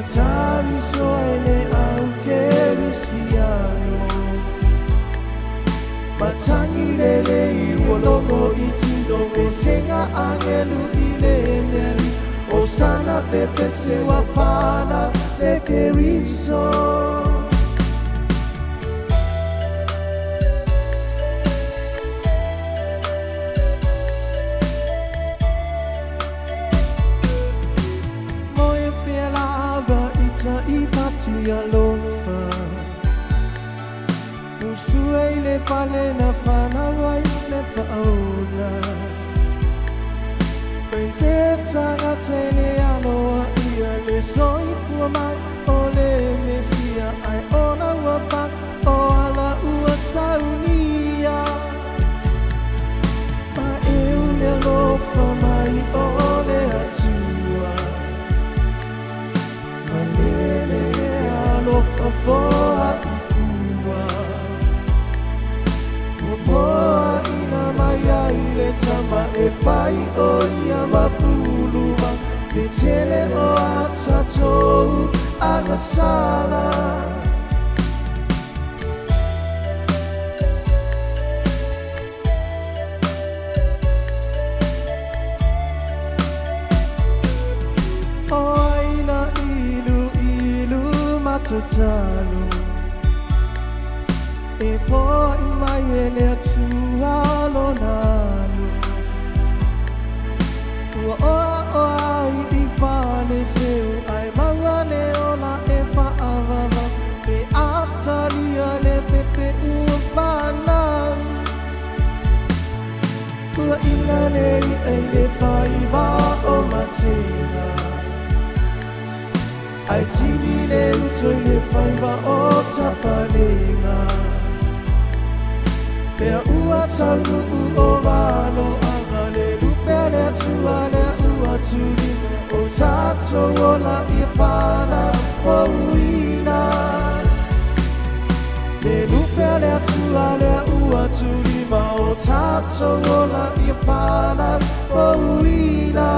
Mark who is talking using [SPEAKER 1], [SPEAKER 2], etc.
[SPEAKER 1] Matani soele aukerisiano Matani lele iwologo itindo Mesenga angelu ileneli Osana pepe se wafana lekeriso Ia lofa Usue le fale na fana wai le fauna Princesa na tele aloa ia le soi fua mai O le mesia ai ona wapa O ala ua saunia Ma eu le lofa mai o le atua Ma lele Fofoa ifua Fofoa ina maya ile tama e fai o ia mapuluma Le tele o atatou agasala Totalo e poi mai ele atualo nalo ua o ai I fale seu ai mangane ola e whaavava e ataria le pepe ua whanau ua ina nei e le whaiva o matena Ai tini le utoi le whaiva o tapalenga Pea ua talu o wano anga le lupe le atua le ua tuli O tato ola I whana o uina Le lupe le atua le ua tuli ma o tato ola I whana o uina